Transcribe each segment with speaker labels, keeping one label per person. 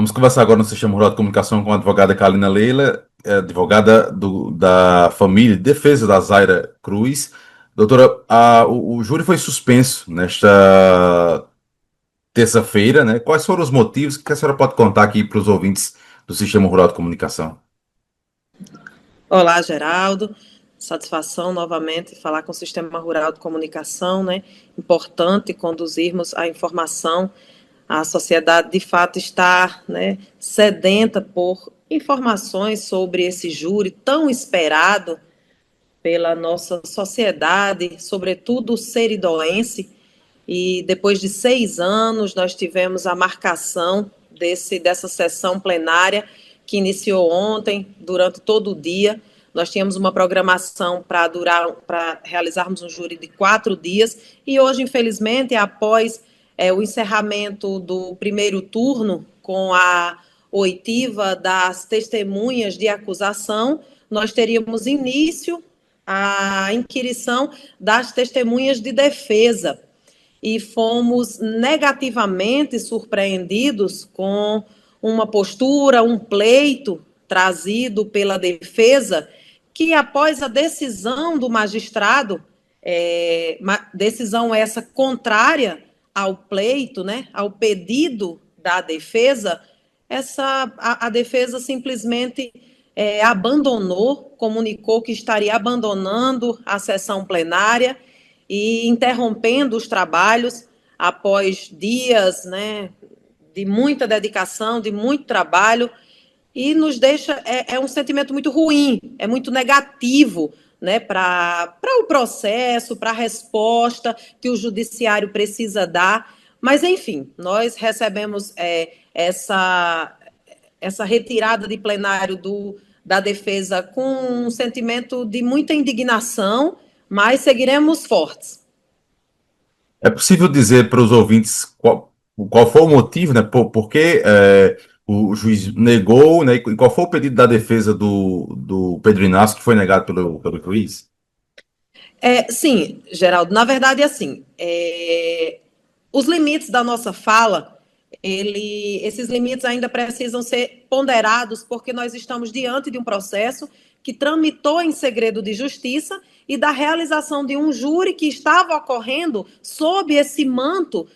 Speaker 1: Vamos conversar agora no Sistema Rural de Comunicação com a advogada Carolina Leila, advogada da família de defesa da Zaira Cruz. Doutora, o júri foi suspenso nesta terça-feira, né? Quais foram os motivos que a senhora pode contar aqui para os ouvintes do Sistema Rural de Comunicação?
Speaker 2: Olá, Geraldo. Satisfação novamente falar com o Sistema Rural de Comunicação, né? Importante conduzirmos a informação. A sociedade, de fato, está, né, sedenta por informações sobre esse júri tão esperado pela nossa sociedade, sobretudo o seridoense. E depois de 6 anos, nós tivemos a marcação dessa sessão plenária que iniciou ontem, durante todo o dia. Nós tínhamos uma programação para realizarmos um júri de 4 dias, e hoje, infelizmente, após o encerramento do primeiro turno, com a oitiva das testemunhas de acusação, nós teríamos início a inquirição das testemunhas de defesa. E fomos negativamente surpreendidos com uma postura, um pleito trazido pela defesa, que após a decisão do magistrado, decisão essa contrária ao pleito, né, ao pedido da defesa, a defesa simplesmente abandonou, comunicou que estaria abandonando a sessão plenária e interrompendo os trabalhos após dias, né, de muita dedicação, de muito trabalho, e nos deixa, um sentimento muito ruim, é muito negativo, né, para o processo, para a resposta que o judiciário precisa dar. Mas, enfim, nós recebemos essa retirada de plenário da defesa com um sentimento de muita indignação, mas seguiremos fortes.
Speaker 1: É possível dizer para os ouvintes qual foi o motivo, né? Por que o juiz negou, né? E qual foi o pedido da defesa do Pedro Inácio que foi negado pelo juiz?
Speaker 2: Sim, Geraldo, na verdade, assim, os limites da nossa fala, esses limites ainda precisam ser ponderados, porque nós estamos diante de um processo que tramitou em segredo de justiça e da realização de um júri que estava ocorrendo sob esse manto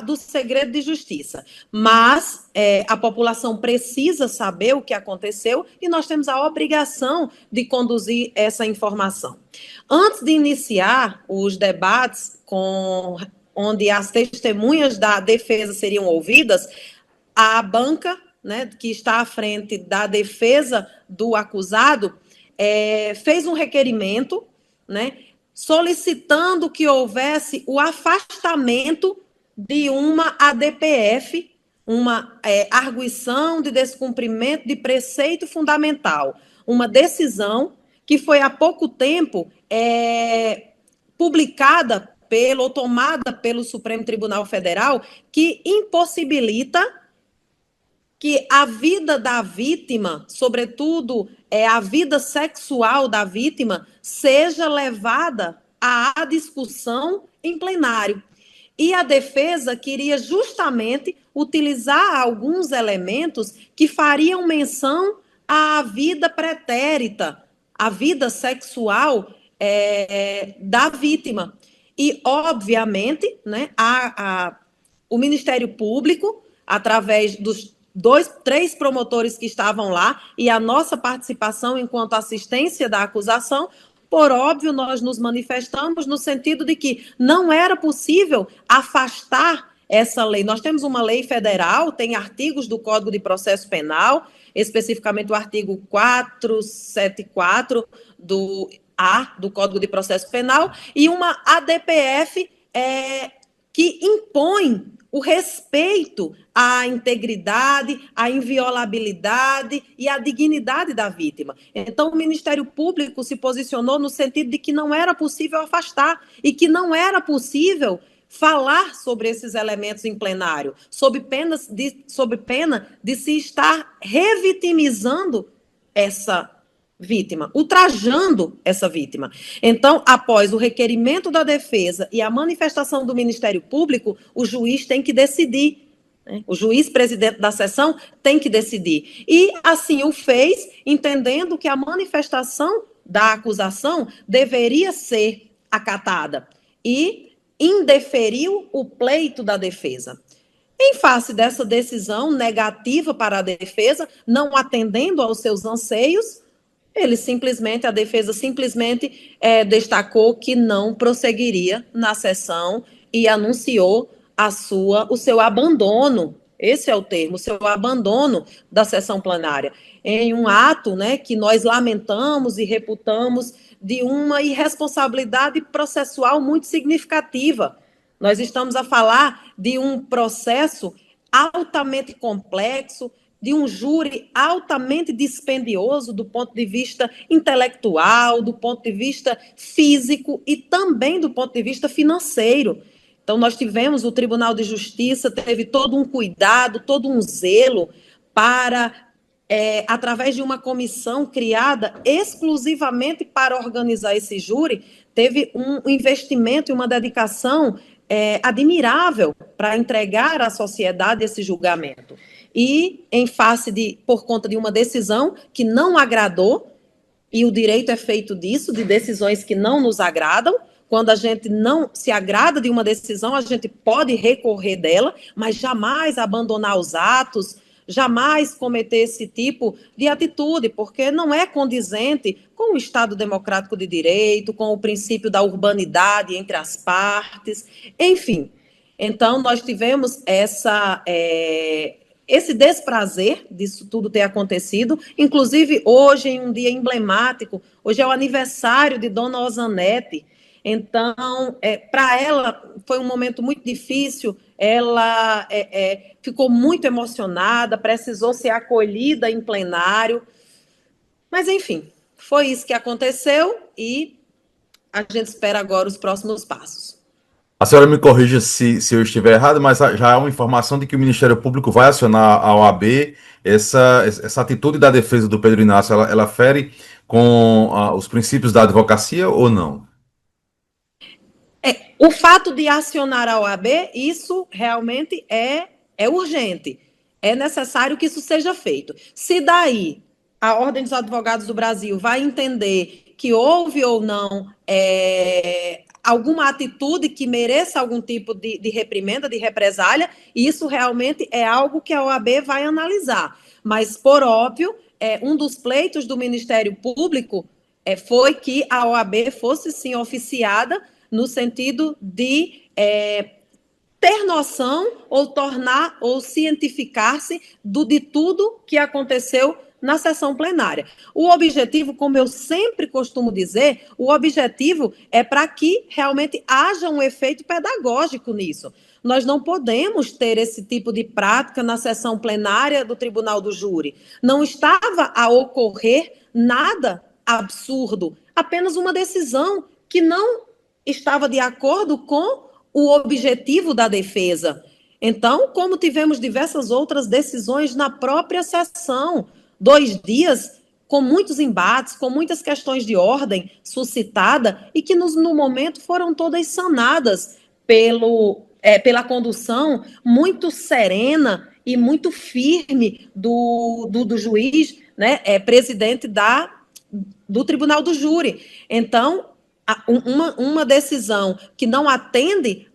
Speaker 2: do segredo de justiça. Mas a população precisa saber o que aconteceu e nós temos a obrigação de conduzir essa informação. Antes de iniciar os debates onde as testemunhas da defesa seriam ouvidas, a banca, né, que está à frente da defesa do acusado, fez um requerimento, né, solicitando que houvesse o afastamento de uma ADPF, uma arguição de descumprimento de preceito fundamental, uma decisão que foi há pouco tempo publicada ou tomada pelo Supremo Tribunal Federal, que impossibilita que a vida da vítima, sobretudo a vida sexual da vítima, seja levada à discussão em plenário. E a defesa queria justamente utilizar alguns elementos que fariam menção à vida pretérita, à vida sexual da vítima. E, obviamente, né, o Ministério Público, através dos 3 promotores que estavam lá, e a nossa participação enquanto assistência da acusação, por óbvio, nós nos manifestamos no sentido de que não era possível afastar essa lei. Nós temos uma lei federal, tem artigos do Código de Processo Penal, especificamente o artigo 474 do Código de Processo Penal, e uma ADPF que impõe o respeito à integridade, à inviolabilidade e à dignidade da vítima. Então, o Ministério Público se posicionou no sentido de que não era possível afastar e que não era possível falar sobre esses elementos em plenário, sob pena de se estar revitimizando essa vítima, ultrajando essa vítima. Então, após o requerimento da defesa e a manifestação do Ministério Público, o juiz tem que decidir né? O juiz presidente da sessão tem que decidir. E assim o fez, entendendo que a manifestação da acusação deveria ser acatada. E indeferiu o pleito da defesa. Em face dessa decisão negativa para a defesa, não atendendo aos seus anseios, a defesa simplesmente destacou que não prosseguiria na sessão e anunciou o seu abandono, esse é o termo, o seu abandono da sessão plenária, em um ato, né, que nós lamentamos e reputamos de uma irresponsabilidade processual muito significativa. Nós estamos a falar de um processo altamente complexo, de um júri altamente dispendioso do ponto de vista intelectual, do ponto de vista físico e também do ponto de vista financeiro. Então, nós tivemos, o Tribunal de Justiça teve todo um cuidado, todo um zelo para, através de uma comissão criada exclusivamente para organizar esse júri, teve um investimento e uma dedicação admirável para entregar à sociedade esse julgamento. E, por conta de uma decisão que não agradou, e o direito é feito disso, de decisões que não nos agradam, quando a gente não se agrada de uma decisão, a gente pode recorrer dela, mas jamais abandonar os atos, jamais cometer esse tipo de atitude, porque não é condizente com o Estado democrático de direito, com o princípio da urbanidade entre as partes, enfim. Então, nós tivemos esse desprazer disso tudo ter acontecido, inclusive hoje, em um dia emblemático, hoje é o aniversário de Dona Ozanete. Então, para ela foi um momento muito difícil, ela ficou muito emocionada, precisou ser acolhida em plenário, mas enfim, foi isso que aconteceu e a gente espera agora os próximos passos.
Speaker 1: A senhora me corrija se eu estiver errado, mas já há uma informação de que o Ministério Público vai acionar a OAB. Essa atitude da defesa do Pedro Inácio, ela fere com os princípios da advocacia ou não?
Speaker 2: O fato de acionar a OAB, isso realmente é urgente. É necessário que isso seja feito. Se daí a Ordem dos Advogados do Brasil vai entender que houve ou não alguma atitude que mereça algum tipo de reprimenda, de represália, isso realmente é algo que a OAB vai analisar. Mas, por óbvio, um dos pleitos do Ministério Público foi que a OAB fosse, sim, oficiada no sentido de ter noção ou cientificar-se de tudo que aconteceu na sessão plenária. O objetivo, como eu sempre costumo dizer, o objetivo é para que realmente haja um efeito pedagógico nisso. Nós não podemos ter esse tipo de prática na sessão plenária do Tribunal do Júri. Não estava a ocorrer nada absurdo, apenas uma decisão que não estava de acordo com o objetivo da defesa. Então, como tivemos diversas outras decisões na própria sessão, 2 dias com muitos embates, com muitas questões de ordem suscitada e que no momento foram todas sanadas pela condução muito serena e muito firme do juiz, né, presidente do Tribunal do Júri. Então, uma decisão que não atende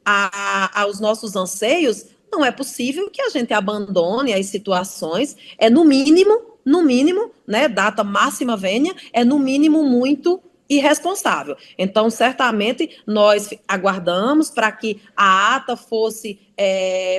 Speaker 2: aos nossos anseios, não é possível que a gente abandone as situações, no mínimo, né, data máxima vênia, no mínimo muito irresponsável. Então, certamente, nós aguardamos para que a ata fosse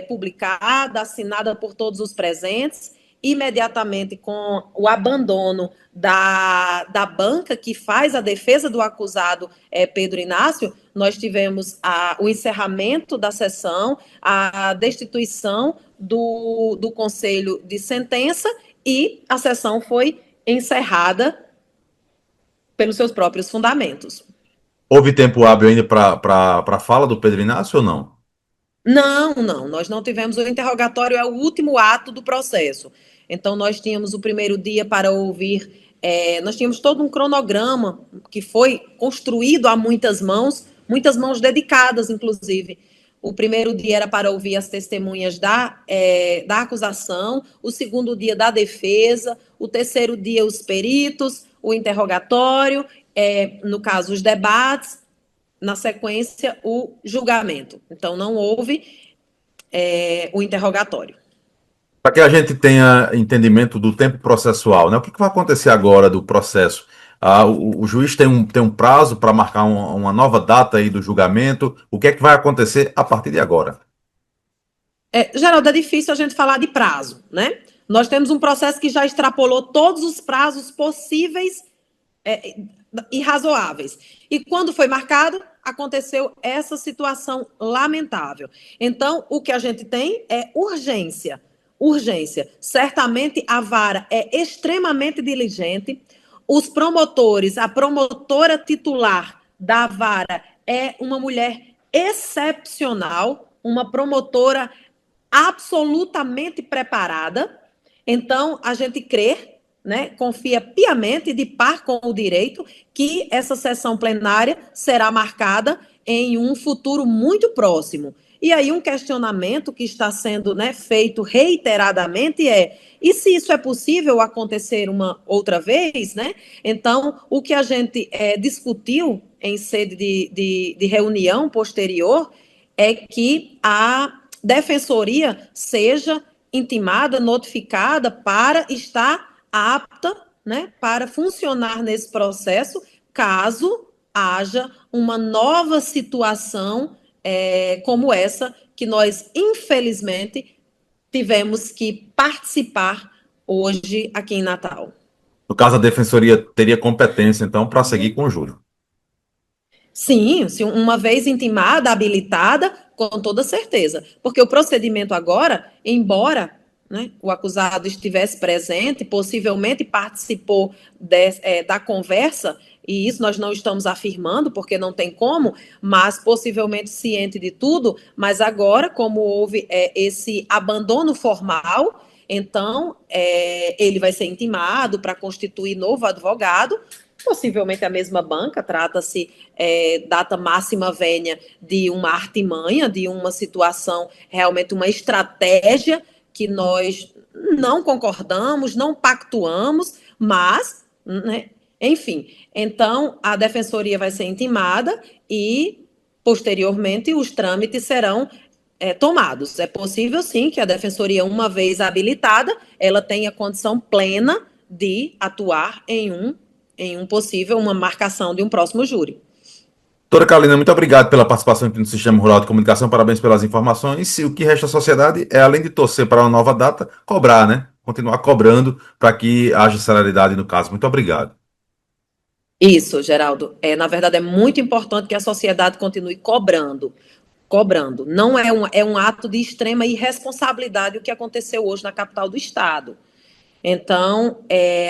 Speaker 2: publicada, assinada por todos os presentes, imediatamente com o abandono da banca que faz a defesa do acusado Pedro Inácio, nós tivemos o encerramento da sessão, a destituição do conselho de sentença e a sessão foi encerrada pelos seus próprios fundamentos.
Speaker 1: Houve tempo hábil ainda para a fala do Pedro Inácio ou não?
Speaker 2: Não, nós não tivemos. O interrogatório, é o último ato do processo. Então, nós tínhamos o primeiro dia para ouvir, nós tínhamos todo um cronograma que foi construído a muitas mãos dedicadas, inclusive. O primeiro dia era para ouvir as testemunhas da acusação, o segundo dia da defesa, o terceiro dia os peritos, o interrogatório, no caso os debates, na sequência o julgamento. Então não houve o interrogatório.
Speaker 1: Para que a gente tenha entendimento do tempo processual, né? O que vai acontecer agora do processo? O juiz tem um prazo para marcar uma nova data aí do julgamento. O que é que vai acontecer a partir de agora?
Speaker 2: Geraldo, é difícil a gente falar de prazo, né? Nós temos um processo que já extrapolou todos os prazos possíveis e razoáveis. E quando foi marcado, aconteceu essa situação lamentável. Então, o que a gente tem é urgência. Urgência. Certamente a vara é extremamente diligente. Os promotores, a promotora titular da vara é uma mulher excepcional, uma promotora absolutamente preparada. Então, a gente crê, né, confia piamente, de par com o direito, que essa sessão plenária será marcada em um futuro muito próximo. E aí um questionamento que está sendo, né, feito reiteradamente e se isso é possível acontecer uma outra vez, né? Então, o que a gente discutiu em sede de reunião posterior é que a defensoria seja intimada, notificada para estar apta, né, para funcionar nesse processo, caso haja uma nova situação como essa que nós, infelizmente, tivemos que participar hoje aqui em Natal.
Speaker 1: No caso, a defensoria teria competência, então, para seguir com o júri.
Speaker 2: Sim, se uma vez intimada, habilitada, com toda certeza. Porque o procedimento agora, embora, né, o acusado estivesse presente, possivelmente participou da conversa, e isso nós não estamos afirmando, porque não tem como, mas possivelmente ciente de tudo, mas agora, como houve esse abandono formal, então ele vai ser intimado para constituir novo advogado, possivelmente a mesma banca, trata-se data máxima vênia de uma artimanha, de uma situação, realmente uma estratégia que nós não concordamos, não pactuamos, mas, né, enfim, então a defensoria vai ser intimada e, posteriormente, os trâmites serão tomados. É possível, sim, que a defensoria, uma vez habilitada, ela tenha condição plena de atuar em um possível, uma marcação de um próximo júri.
Speaker 1: Doutora Carolina, muito obrigado pela participação aqui no Sistema Rural de Comunicação, parabéns pelas informações. E o que resta à sociedade é, além de torcer para uma nova data, cobrar, né? Continuar cobrando para que haja celeridade no caso. Muito obrigado.
Speaker 2: Isso, Geraldo. Na verdade, é muito importante que a sociedade continue cobrando. Cobrando. Não é um ato de extrema irresponsabilidade o que aconteceu hoje na capital do estado. Então,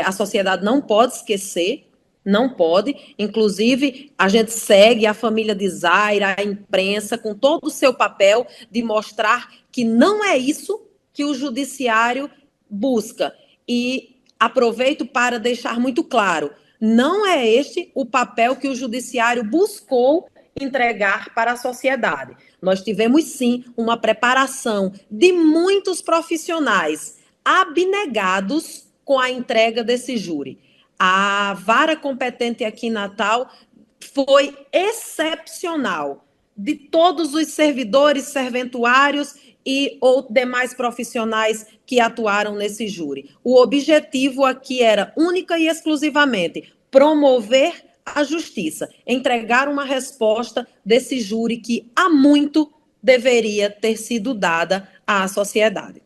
Speaker 2: a sociedade não pode esquecer, não pode. Inclusive, a gente segue a família de Zaira, a imprensa, com todo o seu papel de mostrar que não é isso que o judiciário busca. E aproveito para deixar muito claro, não é este o papel que o judiciário buscou entregar para a sociedade. Nós tivemos, sim, uma preparação de muitos profissionais abnegados com a entrega desse júri. A vara competente aqui em Natal foi excepcional, de todos os servidores, serventuários e ou demais profissionais que atuaram nesse júri. O objetivo aqui era única e exclusivamente promover a justiça, entregar uma resposta desse júri que há muito deveria ter sido dada à sociedade.